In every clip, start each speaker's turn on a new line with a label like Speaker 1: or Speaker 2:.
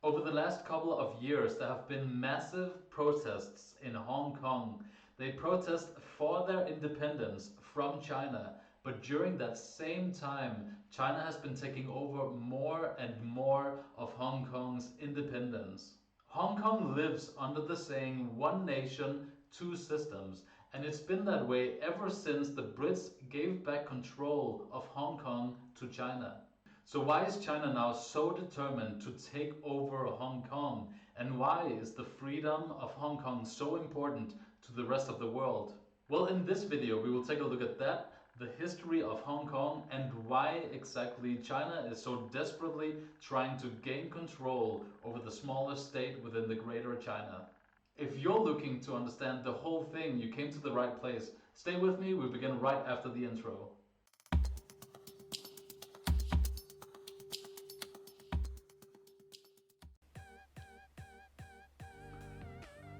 Speaker 1: Over the last couple of years, there have been massive protests in Hong Kong. They protest for their independence from China, but during that same time, China has been taking over more and more of Hong Kong's independence. Hong Kong lives under the saying one nation, two systems, and it's been that way ever since the Brits gave back control of Hong Kong to China. So why is China now so determined to take over Hong Kong? And why is the freedom of Hong Kong so important to the rest of the world? Well, in this video, we will take a look at that, the history of Hong Kong, and why exactly China is so desperately trying to gain control over the smallest state within the Greater China. If you're looking to understand the whole thing, you came to the right place. Stay with me, we begin right after the intro.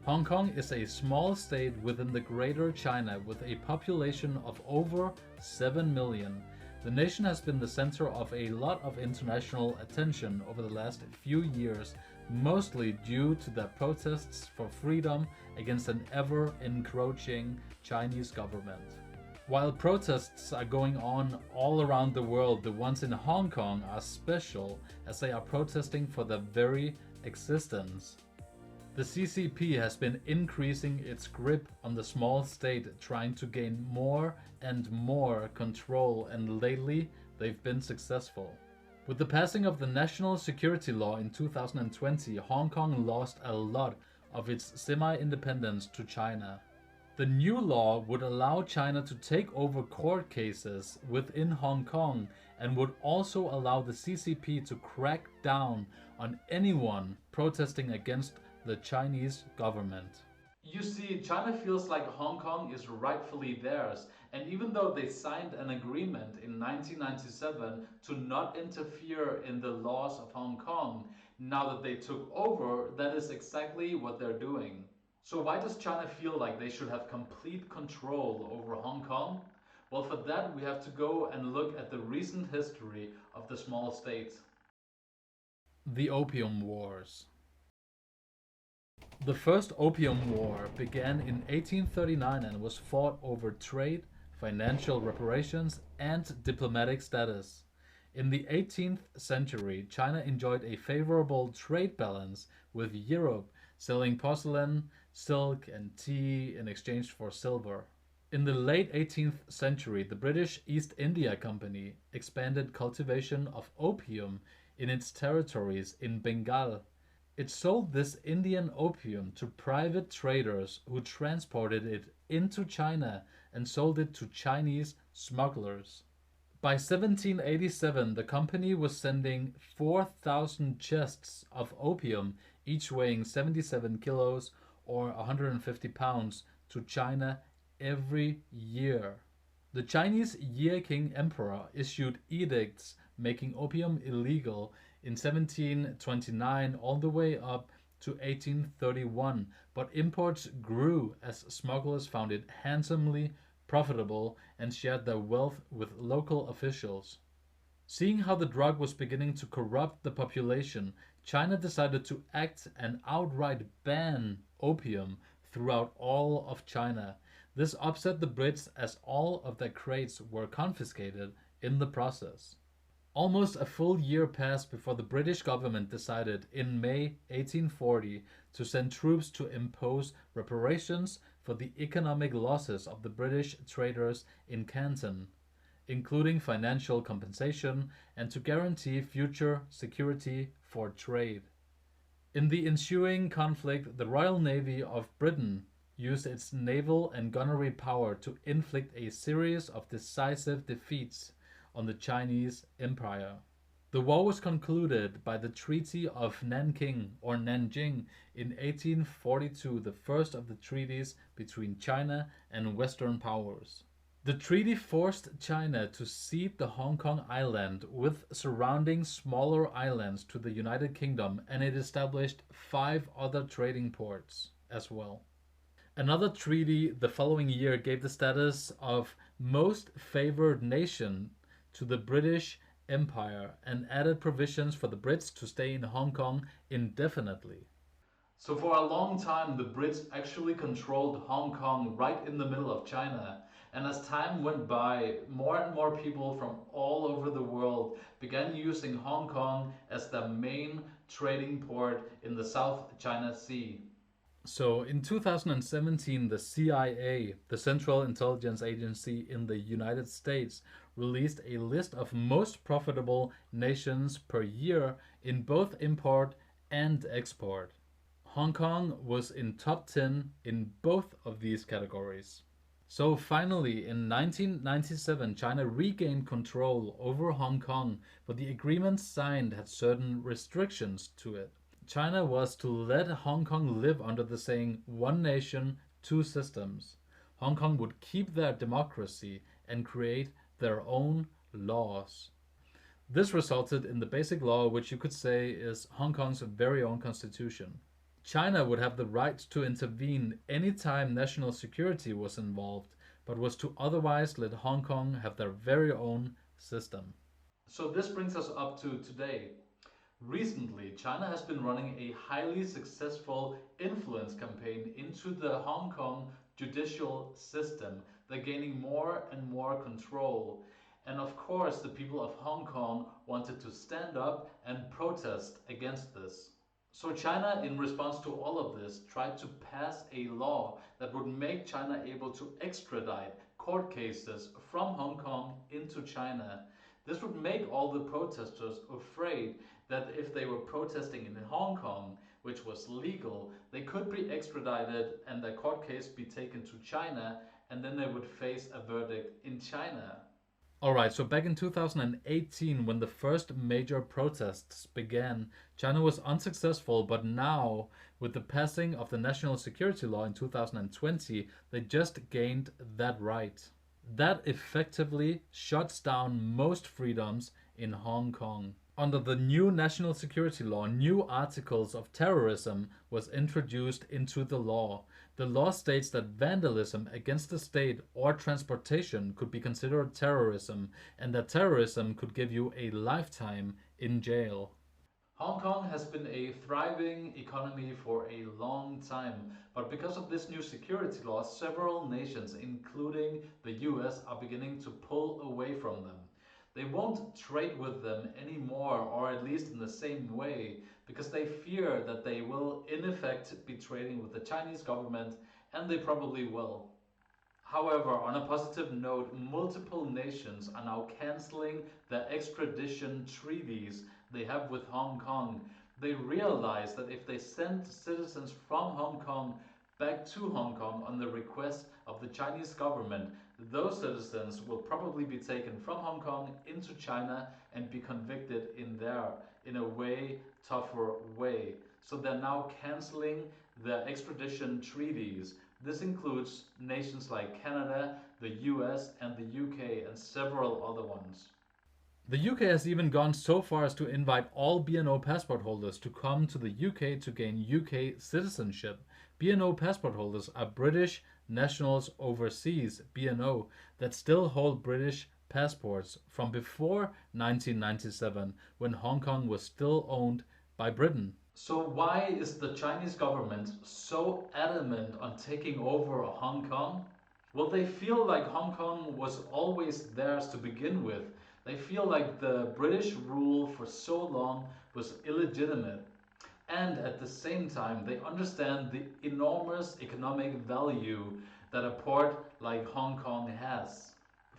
Speaker 1: Hong Kong is a small state within the Greater China with a population of over 7 million. The nation has been the center of a lot of international attention over the last few years, mostly due to the protests for freedom against an ever-encroaching Chinese government. While protests are going on all around the world, the ones in Hong Kong are special as they are protesting for their very existence. The CCP has been increasing its grip on the small state, trying to gain more and more control, and lately they've been successful. With the passing of the National Security Law in 2020, Hong Kong lost a lot of its semi-independence to China. The new law would allow China to take over court cases within Hong Kong and would also allow the CCP to crack down on anyone protesting against the Chinese government. You see, China feels like Hong Kong is rightfully theirs, and even though they signed an agreement in 1997 to not interfere in the laws of Hong Kong, now that they took over, that is exactly what they're doing. So why does China feel like they should have complete control over Hong Kong? Well, for that we have to go and look at the recent history of the small state. The Opium Wars. The First Opium War began in 1839 and was fought over trade, financial reparations, and diplomatic status. In the 18th century, China enjoyed a favorable trade balance with Europe, selling porcelain, silk, and tea in exchange for silver. In the late 18th century, the British East India Company expanded cultivation of opium in its territories in Bengal. It sold this Indian opium to private traders who transported it into China and sold it to Chinese smugglers. By 1787, the company was sending 4,000 chests of opium, each weighing 77 kilos or 150 pounds, to China every year. The Chinese Ye-King Emperor issued edicts making opium illegal in 1729 all the way up to 1831, but imports grew as smugglers found it handsomely profitable and shared their wealth with local officials. Seeing how the drug was beginning to corrupt the population, China decided to act and outright ban opium throughout all of China. This upset the Brits as all of their crates were confiscated in the process. Almost a full year passed before the British government decided in May 1840 to send troops to impose reparations for the economic losses of the British traders in Canton, including financial compensation and to guarantee future security for trade. In the ensuing conflict, the Royal Navy of Britain used its naval and gunnery power to inflict a series of decisive defeats on the Chinese Empire. The war was concluded by the Treaty of Nanking or Nanjing in 1842, the first of the treaties between China and Western powers. The treaty forced China to cede the Hong Kong island with surrounding smaller islands to the United Kingdom, and it established 5 other trading ports as well. Another treaty the following year gave the status of most favored nation to the British empire and added provisions for the Brits to stay in Hong Kong indefinitely. So, for a long time, the Brits actually controlled Hong Kong right in the middle of China. And as time went by, more and more people from all over the world began using Hong Kong as their main trading port in the South China Sea. So in 2017, the CIA, the Central Intelligence Agency in the United States, released a list of most profitable nations per year in both import and export. Hong Kong was in top 10 in both of these categories. So finally, in 1997, China regained control over Hong Kong, but the agreement signed had certain restrictions to it. China was to let Hong Kong live under the saying one nation, two systems. Hong Kong would keep their democracy and create their own laws. This resulted in the basic law, which you could say is Hong Kong's very own constitution. China would have the right to intervene anytime national security was involved, but was to otherwise let Hong Kong have their very own system. So this brings us up to today. Recently, China has been running a highly successful influence campaign into the Hong Kong judicial system. They're gaining more and more control. And of course, the people of Hong Kong wanted to stand up and protest against this. So China, in response to all of this, tried to pass a law that would make China able to extradite court cases from Hong Kong into China. This would make all the protesters afraid that if they were protesting in Hong Kong, which was legal, they could be extradited and their court case be taken to China, and then they would face a verdict in China. Alright, so back in 2018, when the first major protests began, China was unsuccessful, but now, with the passing of the national security law in 2020, they just gained that right. That effectively shuts down most freedoms in Hong Kong. Under the new national security law, new articles of terrorism was introduced into the law. The law states that vandalism against the state or transportation could be considered terrorism, and that terrorism could give you a lifetime in jail. Hong Kong has been a thriving economy for a long time, but because of this new security law, several nations, including the US, are beginning to pull away from them. They won't trade with them anymore, or at least in the same way, because they fear that they will in effect be trading with the Chinese government, and they probably will. However, on a positive note, multiple nations are now canceling the extradition treaties they have with Hong Kong. They realize that if they send citizens from Hong Kong back to Hong Kong on the request of the Chinese government, those citizens will probably be taken from Hong Kong into China and be convicted in there in a way tougher way. So they're now canceling the extradition treaties. This includes nations like Canada, the US, and the UK, and several other ones. The UK has even gone so far as to invite all BNO passport holders to come to the UK to gain UK citizenship. BNO passport holders are British nationals overseas, BNO, that still hold British passports from before 1997, when Hong Kong was still owned by Britain. So why is the Chinese government so adamant on taking over Hong Kong? Well, they feel like Hong Kong was always theirs to begin with. They feel like the British rule for so long was illegitimate. And at the same time, they understand the enormous economic value that a port like Hong Kong has.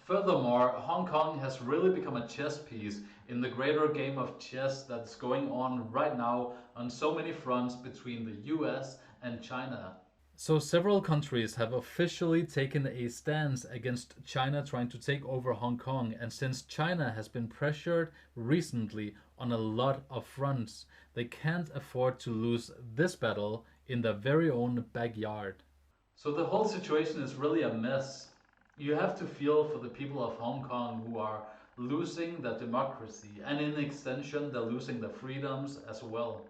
Speaker 1: Furthermore, Hong Kong has really become a chess piece in the greater game of chess that's going on right now on so many fronts between the US and China. So, several countries have officially taken a stance against China trying to take over Hong Kong, and since China has been pressured recently on a lot of fronts, they can't afford to lose this battle in their very own backyard. So, the whole situation is really a mess. You have to feel for the people of Hong Kong who are losing their democracy, and in extension, they're losing their freedoms as well.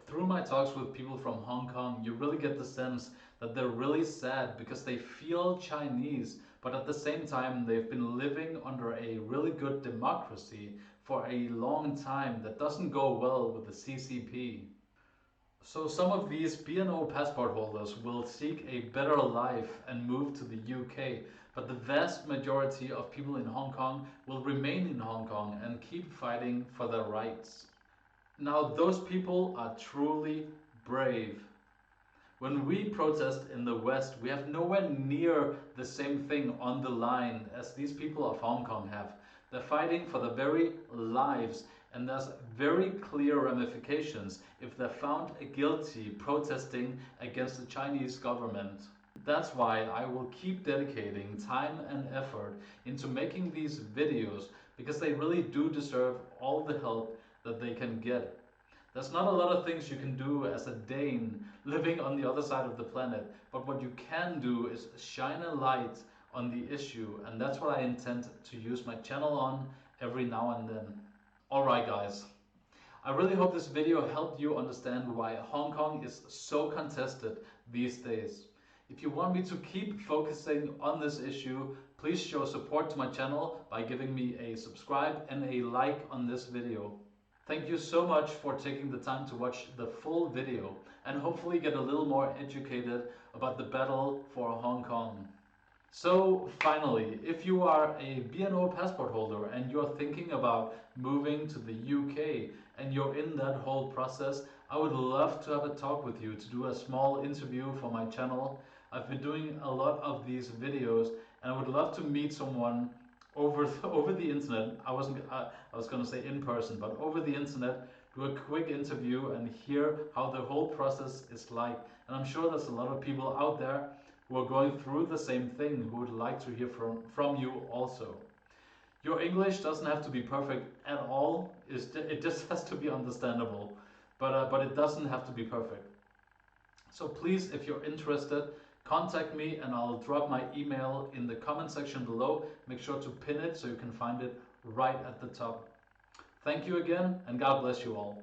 Speaker 1: Through my talks with people from Hong Kong, you really get the sense that they're really sad because they feel Chinese, but at the same time, they've been living under a really good democracy for a long time that doesn't go well with the CCP. So some of these BNO passport holders will seek a better life and move to the UK, but the vast majority of people in Hong Kong will remain in Hong Kong and keep fighting for their rights. Now those people are truly brave. When we protest in the West, we have nowhere near the same thing on the line as these people of Hong Kong have. They're fighting for their very lives, and there's very clear ramifications if they're found guilty protesting against the Chinese government. That's why I will keep dedicating time and effort into making these videos, because they really do deserve all the help that they can get. There's not a lot of things you can do as a Dane living on the other side of the planet, but what you can do is shine a light on the issue, and that's what I intend to use my channel on every now and then. Alright guys, I really hope this video helped you understand why Hong Kong is so contested these days. If you want me to keep focusing on this issue, please show support to my channel by giving me a subscribe and a like on this video. Thank you so much for taking the time to watch the full video and hopefully get a little more educated about the battle for Hong Kong. So finally, if you are a BNO passport holder and you're thinking about moving to the UK and you're in that whole process, I would love to have a talk with you, to do a small interview for my channel. I've been doing a lot of these videos and I would love to meet someone over the internet. I was going to say in person, but over the internet, do a quick interview and hear how the whole process is like. And I'm sure there's a lot of people out there who are going through the same thing, who would like to hear from you also. Your English doesn't have to be perfect at all. It just has to be understandable, but it doesn't have to be perfect. So please, if you're interested, contact me and I'll drop my email in the comment section below. Make sure to pin it so you can find it right at the top. Thank you again, and God bless you all.